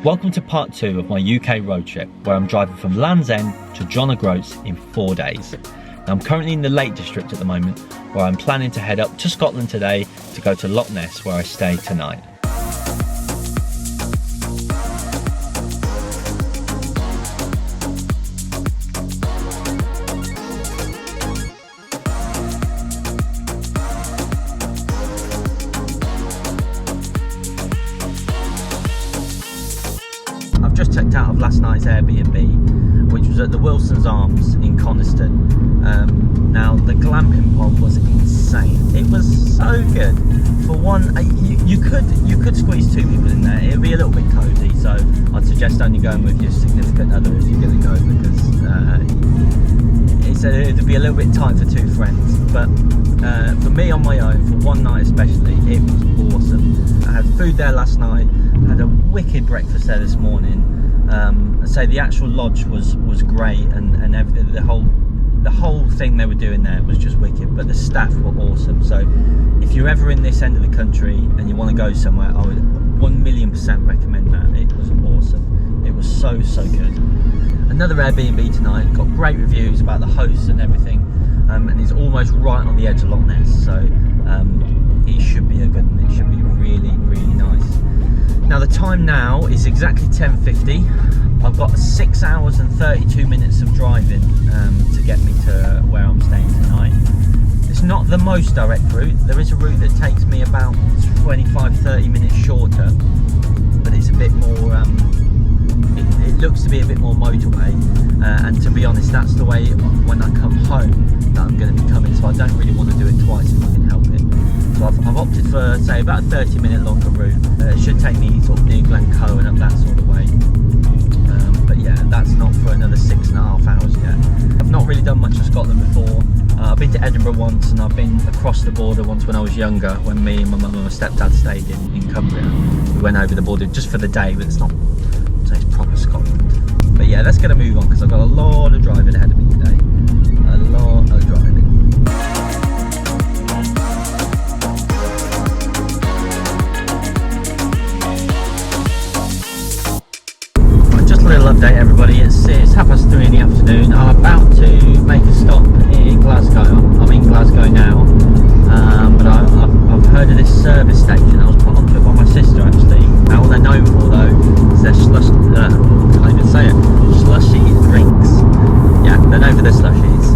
Welcome to part 2 of my UK road trip, where I'm driving from Land's End to John O'Groats in 4 days. Now, I'm currently in the Lake District at the moment, where I'm planning to head up to Scotland today to go to Loch Ness, where I stay tonight. Just checked out of last night's Airbnb, which was at the Wilson's Arms in Coniston. Now the glamping pod was insane. It was so good. For one, you could squeeze 2 people in there. It'd be a little bit cozy, so I'd suggest only going with your significant other if you're going to go, because it'd be a little bit tight for 2 friends. But for me on my own, for one night especially, it was awesome. I had food there last night. I had a wicked breakfast there this morning. I'd say the actual lodge was great, and everything, the whole thing they were doing there was just wicked. But the staff were awesome. So if you're ever in this end of the country and you want to go somewhere, I would 1,000,000% recommend that. It was awesome. It was so good. Another Airbnb tonight. Got great reviews about the hosts and everything, and it's almost right on the edge of Loch Ness. So it should be a good one. It should be really nice. Now the time now is exactly 10:50. I've got 6 hours and 32 minutes of driving to get me to where I'm staying tonight. It's not the most direct route. There is a route that takes me about 25-30 minutes shorter, but it's a bit more, it looks to be a bit more motorway, and to be honest, that's the way when I come home that I'm going to be coming, so I don't really want to do it twice if I can help it. So I've opted for, say, about a 30-minute longer route. It should take me sort of near Glencoe and up that sort of way. But yeah, that's not for another 6.5 hours yet. I've not really done much of Scotland before. I've been to Edinburgh once, and I've been across the border once when I was younger, when me and my mum and my stepdad stayed in Cumbria. We went over the border just for the day, but it's not, so it's proper Scotland. But yeah, let's get a move on, because I've got a lot of driving ahead of me today. A lot of driving. Little update, everybody. It's 3:30 in the afternoon. I'm about to make a stop in Glasgow. I'm in Glasgow now, but I've heard of this service station. I was put onto it by my sister, actually. Now, what they're known for, though, is their can't even say it, slushy drinks. Yeah, they're known for their slushies.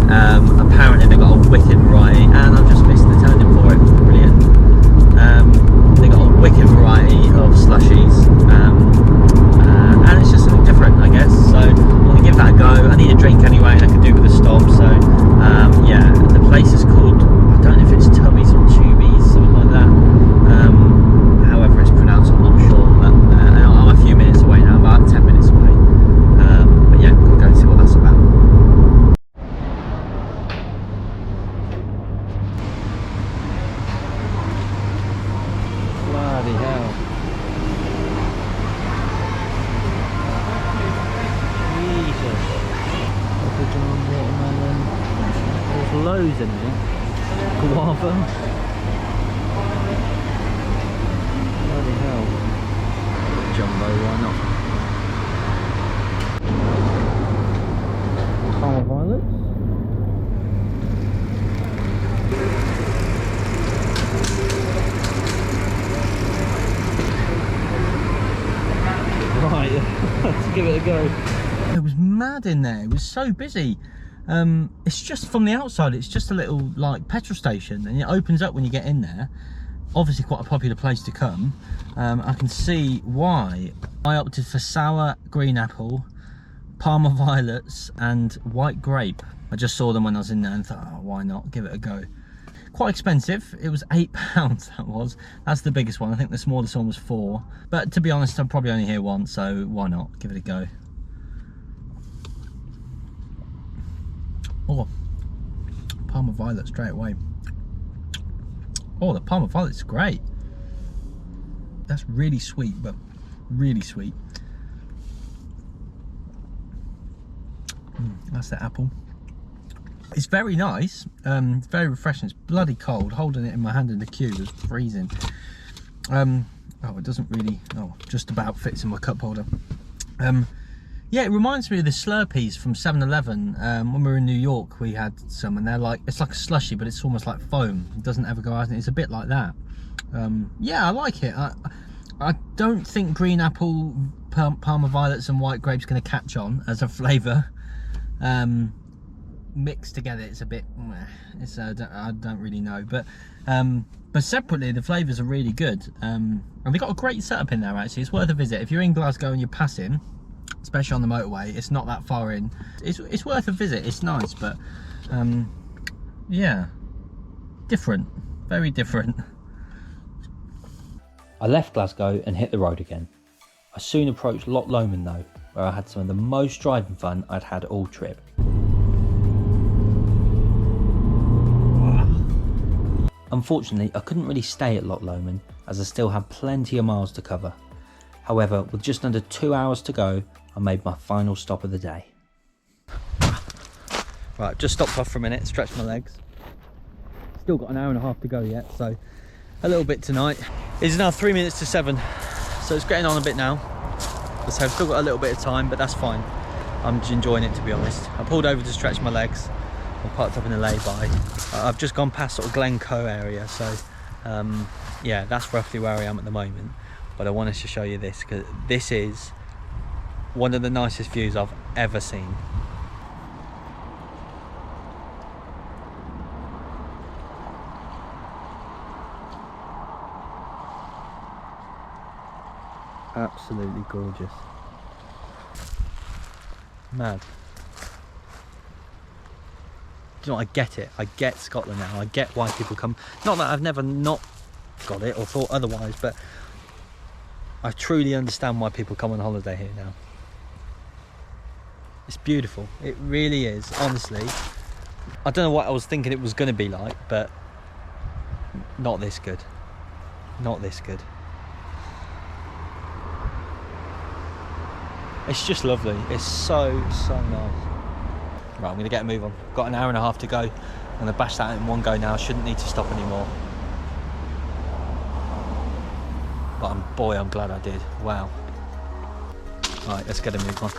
Apparently they've got a wicked variety, and I've just missed the turning for it. Brilliant. They've got a wicked variety of slushies. And it's just something different, I guess, so I'm going to give that a go. I need a drink anyway, and I can do with a stop, so yeah, the place is called, I don't know if it's Tubbies or Tubies, something like that, however it's pronounced, I'm not sure, but I'm a few minutes away now, about 10 minutes away, but yeah, we'll go and see what that's about. Bloody hell. Watermelon. There's loads in there. Guava. Bloody hell. Jumbo, why not? Parma violets. Right, let's give it a go. It was mad in there. It was so busy. It's just from the outside, it's just a little like petrol station, and it opens up when you get in there. Obviously quite a popular place to come. I can see why. I opted for sour green apple, Parma violets and white grape. I just saw them when I was in there and thought, oh, why not, give it a go. Quite expensive. It was £8, that was. That's the biggest one. I think the smallest one was 4, but to be honest, I'm probably only here once, so why not, give it a go. Oh, Parma violet straight away. Oh, the Parma violet's great. That's really sweet, but really sweet. That's the apple. It's very nice. It's very refreshing. It's bloody cold. Holding it in my hand in the queue was freezing. Oh, it doesn't really, oh, just about fits in my cup holder. Yeah, it reminds me of the Slurpees from 7-Eleven. When we were in New York, we had some, and they're like, it's like a slushy, but it's almost like foam. It doesn't ever go out, and it's a bit like that. Yeah, I like it. I don't think green apple, Parma violets and white grapes going to catch on as a flavour. Mixed together, it's a bit, it's I don't really know, but separately the flavours are really good. And we got a great setup in there. Actually, it's worth a visit if you're in Glasgow and you're passing, especially on the motorway. It's not that far in. It's worth a visit. It's nice, but yeah, different, very different. I left Glasgow and hit the road again. I soon approached Loch Lomond though, where I had some of the most driving fun I'd had all trip. Unfortunately, I couldn't really stay at Loch Lomond as I still had plenty of miles to cover. However, with just under 2 hours to go, I made my final stop of the day. Right, just stopped off for a minute, stretched my legs. Still got an hour and a half to go yet, so a little bit tonight. It's now 3 minutes to 7, so it's getting on a bit now. So I've still got a little bit of time, but that's fine. I'm just enjoying it, to be honest. I pulled over to stretch my legs. I'm parked up in a lay-by. I've just gone past sort of Glencoe area, so yeah, that's roughly where I am at the moment. But I wanted to show you this because this is one of the nicest views I've ever seen. Absolutely gorgeous. Mad. You know, I get it. I get Scotland now. I get why people come. Not that I've never not got it or thought otherwise, but I truly understand why people come on holiday here now. It's beautiful. It really is, honestly. I don't know what I was thinking it was going to be like, but not this good. Not this good. It's just lovely. It's so nice. Right, I'm going to get a move on. Got an hour and a half to go. I'm going to bash that in one go now. Shouldn't need to stop anymore. But boy, I'm glad I did. Wow. Right, let's get a move on.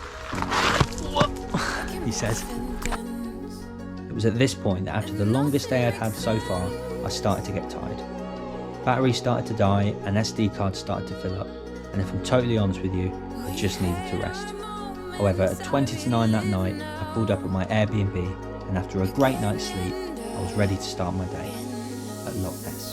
He says. It was at this point that after the longest day I'd had so far, I started to get tired. Batteries started to die and SD cards started to fill up. And if I'm totally honest with you, I just needed to rest. However, at 20 to 9 that night, I pulled up at my Airbnb, and after a great night's sleep, I was ready to start my day at Loch Ness.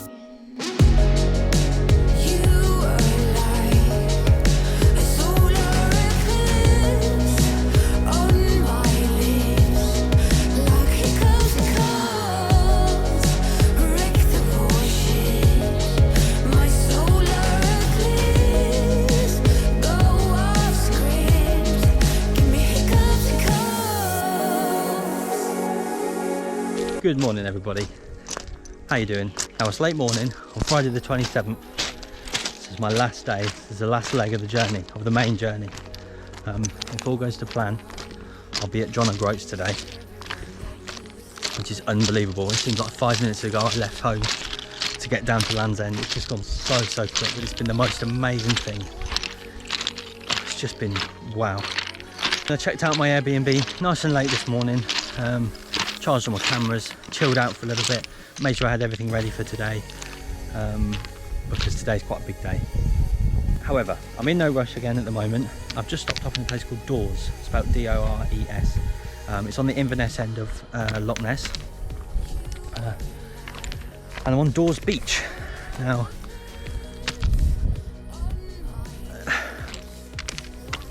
Good morning everybody, how you doing? Now it's late morning on Friday the 27th. This is my last day. This is the last leg of the journey, of the main journey. If all goes to plan, I'll be at John and Groats today, which is unbelievable. It seems like 5 minutes ago I left home to get down to Land's End. It's just gone so quick, but it's been the most amazing thing. It's just been wow. I checked out my Airbnb nice and late this morning. Charged all my cameras, chilled out for a little bit, made sure I had everything ready for today, because today's quite a big day. However, I'm in no rush again at the moment. I've just stopped off in a place called Dores, spelled D-O-R-E-S. It's on the Inverness end of Loch Ness, and I'm on Dores Beach. Now,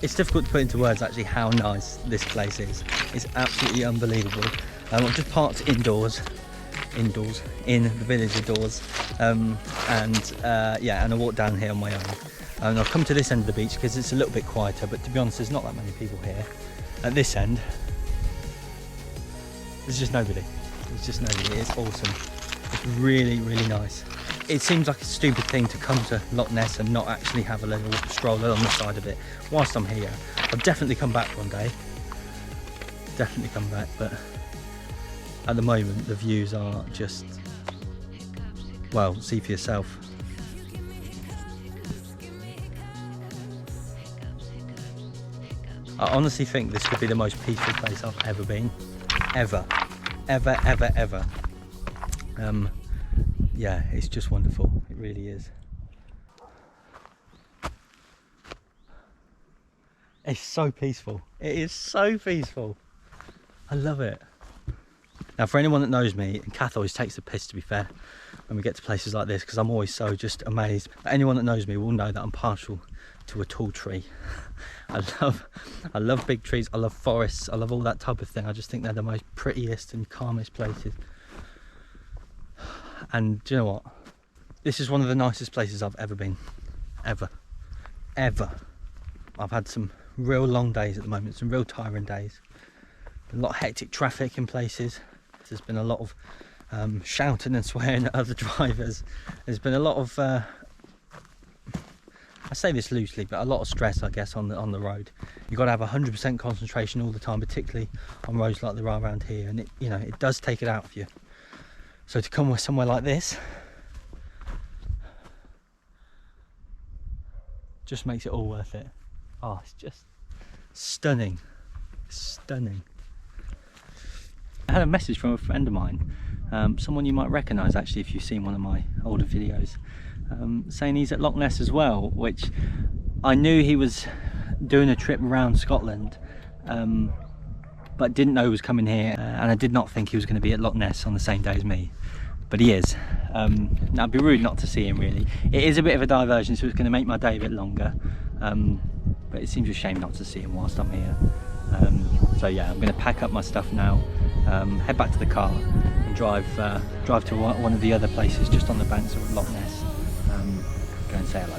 it's difficult to put into words actually how nice this place is. It's absolutely unbelievable. I've just parked indoors in the village of Dores, yeah, and I walked down here on my own. And I've come to this end of the beach because it's a little bit quieter, but to be honest, there's not that many people here. At this end, there's just nobody. There's just nobody. It's awesome. It's really nice. It seems like a stupid thing to come to Loch Ness and not actually have a little stroll along the side of it whilst I'm here. I'll definitely come back one day. Definitely come back, but at the moment the views are just, well, see for yourself. I honestly think this could be the most peaceful place I've ever been. Ever. Yeah, it's just wonderful. It really is. It's so peaceful. It is so peaceful. I love it. Now, for anyone that knows me, and Kath always takes the piss, to be fair, when we get to places like this, because I'm always so just amazed. But anyone that knows me will know that I'm partial to a tall tree. I love big trees. I love forests. I love all that type of thing. I just think they're the most prettiest and calmest places. And do you know what? This is one of the nicest places I've ever been. Ever. I've had some real long days at the moment, some real tiring days. A lot of hectic traffic in places. There's been a lot of shouting and swearing at other drivers. There's been a lot of, I say this loosely, but a lot of stress, I guess, on the road. You've got to have 100% concentration all the time, particularly on roads like there are around here, and it does take it out of you. So to come with somewhere like this just makes it all worth it. Oh, it's just stunning. I had a message from a friend of mine, someone you might recognise actually if you've seen one of my older videos, saying he's at Loch Ness as well, which I knew he was doing a trip around Scotland, but didn't know he was coming here, and I did not think he was going to be at Loch Ness on the same day as me, but he is. Now, it'd be rude not to see him, really. It is a bit of a diversion, so it's going to make my day a bit longer, but it seems a shame not to see him whilst I'm here. So yeah, I'm going to pack up my stuff now, head back to the car and drive to one of the other places just on the banks of Loch Ness, go and say hello.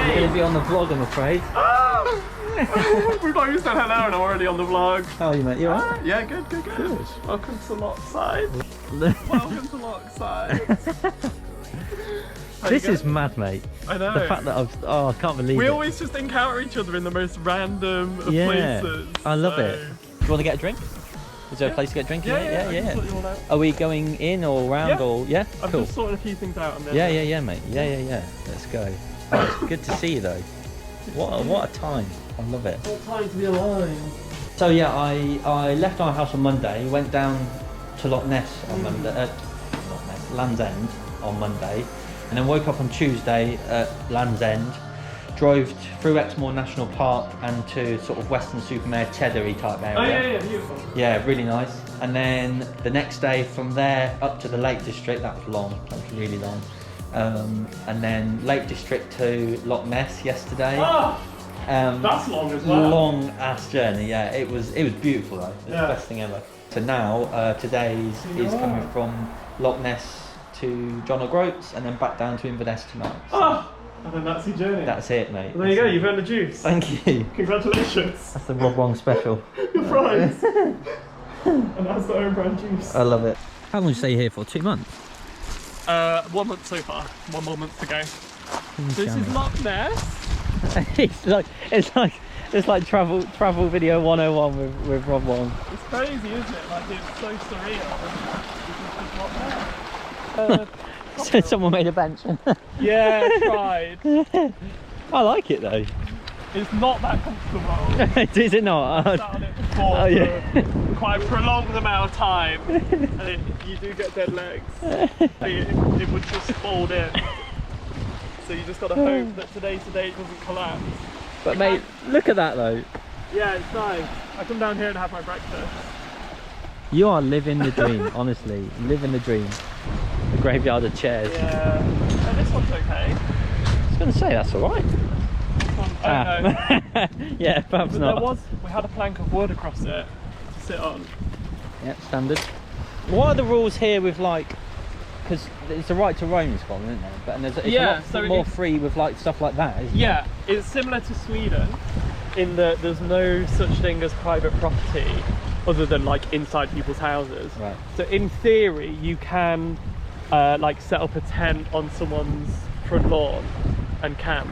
You're going to be on the vlog, I'm afraid. We've not even said hello and I'm already on the vlog. How are you, mate? You alright? Yeah, good. Welcome to Lochside. Welcome to Lochside. This is mad, mate. I know. The fact that I can't believe it. We always just encounter each other in the most random of places. I love it. Do you want to get a drink? Is there a place to get a drink? Yeah. Are we going in or around or I'm cool. just sorting a few things out. And then Yeah, mate. Yeah. Let's go. Oh, it's good to see you though. What a time. I love it. What time to be alive. So yeah, I left our house on Monday, went down to Loch Ness on Monday, Land's End on Monday, and then woke up on Tuesday at Land's End, drove through Exmoor National Park and to sort of Weston-super-Mare Cheddary type area. Oh yeah, beautiful. Yeah, really nice. And then the next day from there up to the Lake District, that was long, that was really long. And then Lake District to Loch Ness yesterday. Oh, that's long as well. Long ass journey, yeah. It was beautiful though. It was the best thing ever. So now today's is coming from Loch Ness to John O'Groats and then back down to Inverness tonight. So and then that's your journey. that's it, mate. Well, there you go, you've earned the juice. Thank you. Congratulations. That's the Rob Wong special. Your prize. And that's the own brand juice. I love it. How long did you stay here for? 2 months? 1 month so far. 1 more month to go. This is Loch Ness. it's like travel video 101 with Rob Wong. It's crazy, isn't it? Like, it's so surreal. This is Loch Ness. So someone made a bench. Yeah, tried. I like it though. It's not that comfortable. Is it not? I've sat on it before for quite a prolonged amount of time, and you do get dead legs. It would just fold in. So you just got to hope that today doesn't collapse. But mate, look at that though. Yeah, it's nice. I come down here and have my breakfast. You are living the dream, honestly. Living the dream. The graveyard of chairs. Yeah. And this one's okay. I was going to say, that's alright. This one, I don't know. Yeah, perhaps but not. We had a plank of wood across it to sit on. Yeah, standard. What are the rules here with like, because it's a right to roam in Scotland, isn't there? But and it's a lot more free with like stuff like that, isn't it? It's similar to Sweden in that there's no such thing as private property other than like inside people's houses. Right. So in theory you can like set up a tent on someone's front lawn and camp.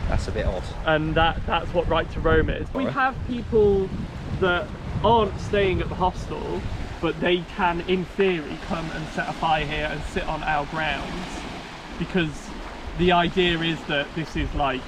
That's a bit odd. And that's what right to roam is. We have people that aren't staying at the hostel, but they can, in theory, come and set a fire here and sit on our grounds, because the idea is that this is like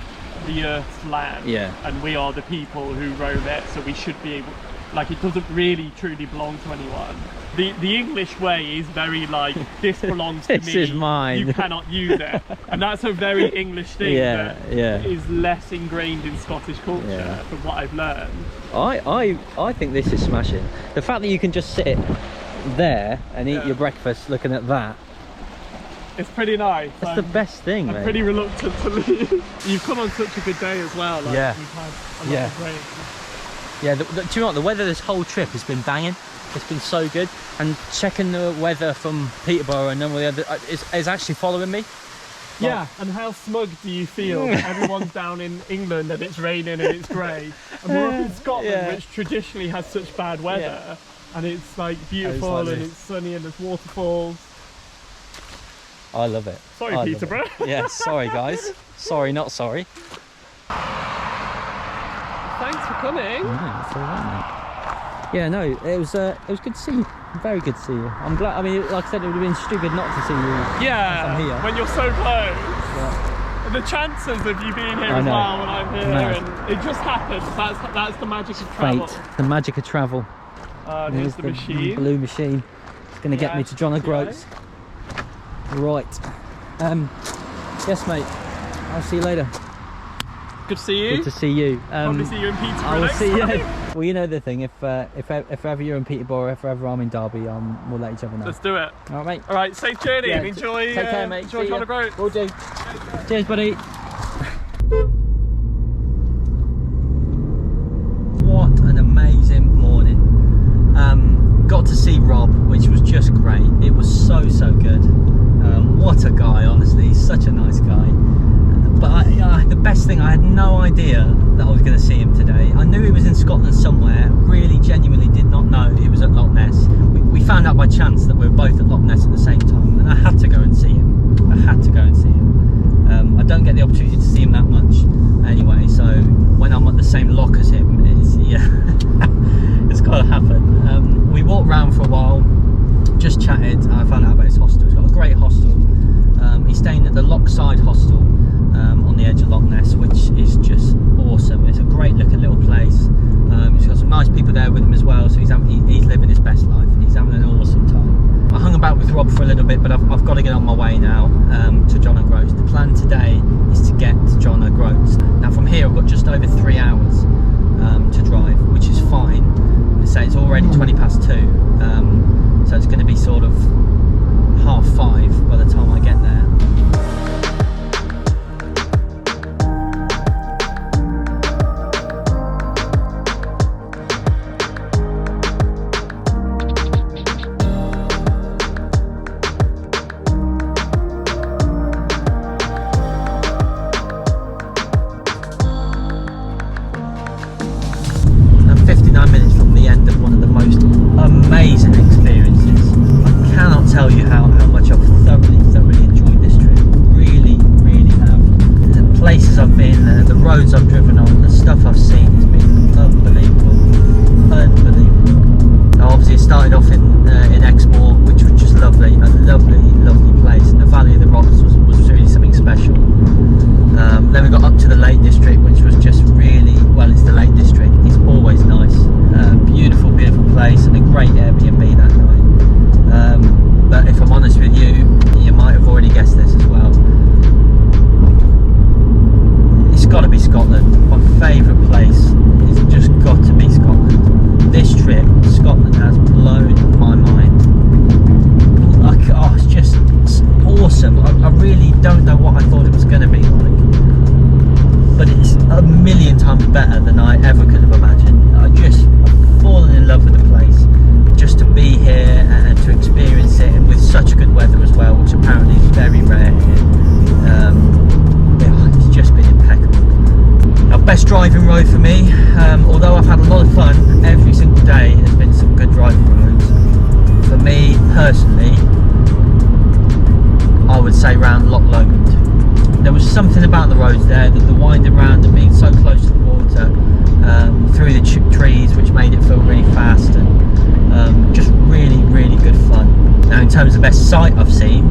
the Earth's land, and we are the people who roam it, so we should be able, like, it doesn't really truly belong to anyone. The English way is very like, this belongs to this me, is mine, you cannot use it, and that's a very English thing that is less ingrained in Scottish culture from what I've learned. I think this is smashing. The fact that you can just sit there and eat your breakfast looking at that, it's pretty nice. That's the best thing, I'm mate. pretty reluctant to leave. You've come on such a good day as well. Like, we've had a lot of rain. Yeah, do you know what? The weather this whole trip has been banging. It's been so good. And checking the weather from Peterborough and all the other is actually following me. Yeah, and how smug do you feel that everyone's down in England and it's raining and it's grey, and we're up in Scotland, which traditionally has such bad weather, and it's like beautiful and it's sunny and there's waterfalls. I love it. Sorry, Peterborough. Yeah, sorry guys. Sorry, not sorry. Thanks for coming. No, it's all right, mate. Yeah, no, it was good to see you. Very good to see you. I'm glad. I mean, like I said, it would have been stupid not to see you. Yeah, I'm here. when you're so close. Yeah. And the chances of you being here as well when I'm here, and it just happens. That's the magic of travel. Fate, the magic of travel. Here's the machine. Blue machine. It's going to get me to John O'Groats. Right. Yes, mate. I'll see you later. Good to see you. Good to see you. Probably see you in Peterborough. I will next see you. time. Well, you know the thing. If ever you're in Peterborough, if ever I'm in Derby, we'll let each other know. Let's do it. All right, mate. All right. Safe journey and enjoy. Take care, mate. Enjoy John O'Groats. Will do. Cheers, buddy. What an amazing morning. Got to see Rob, which was just great. It was so good. What a guy, honestly. He's such a nice guy. But the best thing, I had no idea that I was going to see him today. I knew he was in Scotland somewhere. Really, genuinely did not know he was at Loch Ness. We found out by chance that we were both at Loch Ness at the same time, and I had to go and see him. I had to go and see him. I don't get the opportunity to see him that much anyway, so when I'm at the same lock as him, it's got to happen. We walked around for a while, just chatted. I found out about his hostel. He's got a great hostel. He's staying at the Lochside Hostel on the edge of Loch Ness, which is just awesome. It's a great looking little place. He's got some nice people there with him as well, so he's living his best life. He's having an awesome time. I hung about with Rob for a little bit, but I've got to get on my way now to John O'Groats. The plan today is to get to John O'Groats. Now from here I've got just over 3 hours to drive, which is fine. They say it's already 2:20, so it's going to be sort of 5:30 by the time I get there. I'm 59 minutes from the end of one of the most amazing experiences. I cannot tell you how much I've thoroughly enjoyed this trip. Really have. The places I've been, the roads I've driven on, the stuff I've seen has been unbelievable. Now, obviously it started off in Exmoor, which was just lovely, a lovely place, and the Valley of the Rocks was really something special. Then we got up to the Lake District, which was just really, well, it's the Lake District, it's always nice. Beautiful place, and a great Airbnb that night. But if I'm honest with you, you might have already guessed this as well. It's got to be Scotland. My favourite place is just got to be Scotland. This trip, Scotland has blown my mind. It's just awesome. I really don't know what I thought it was going to be like, but it's a million times better than I ever could have imagined. I've fallen in love with the place, just to be here and to experience it, and with such good weather as well, which apparently is very rare here. It's just been impeccable. Now, best driving road for me, although I've had a lot of fun every single day, there's been some good driving roads. For me personally, I would say round Loch Lomond. There was something about the roads there, that the winding round and being so close to the water, through terms of best sight I've seen,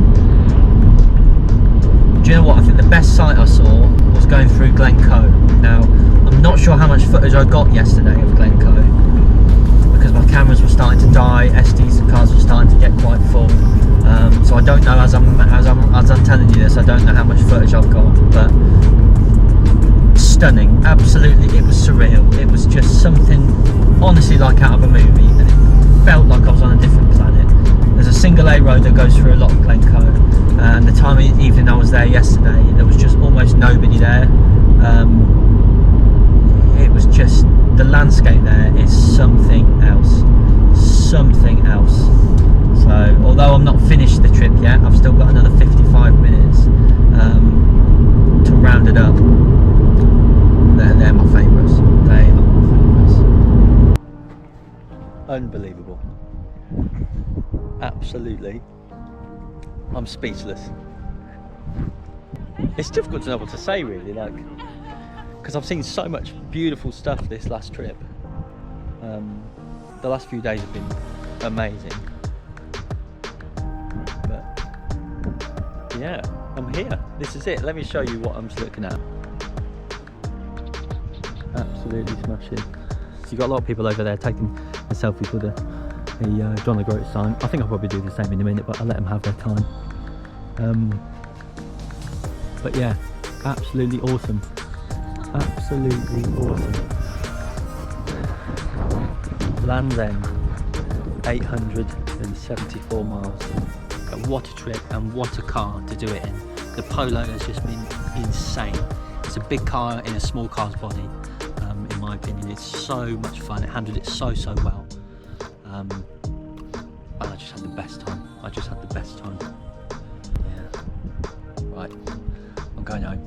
do you know what? I think the best sight I saw was going through Glencoe. Now, I'm not sure how much footage I got yesterday of Glencoe because my cameras were starting to die, SDs and cards were starting to get quite full. So I don't know, as I'm telling you this, I don't know how much footage I've got, but stunning, absolutely, it was surreal. It was just something honestly like out of a movie, and it felt like I was on a different planet. There's a single A road that goes through a lot of Glencoe, and the time of evening I was there yesterday, there was just almost nobody there. It was just, the landscape there is something else. So although I'm not finished the trip yet, I've still got another 55 minutes to round it up. They're my favourites. They are my favourites. Unbelievable. Absolutely. I'm speechless. It's difficult to know what to say, really, like, because I've seen so much beautiful stuff this last trip. The last few days have been amazing. But yeah, I'm here. This is it. Let me show you what I'm looking at. Absolutely smashing. So you've got a lot of people over there taking a selfie with the John the Groats sign. I think I'll probably do the same in a minute, but I'll let them have their time. But yeah, absolutely awesome. Absolutely awesome. Land's End, 874 miles. But what a trip and what a car to do it in. The Polo has just been insane. It's a big car in a small car's body. In my opinion, it's so much fun. It handled it so well. And I just had the best time. Yeah. Right, I'm going home.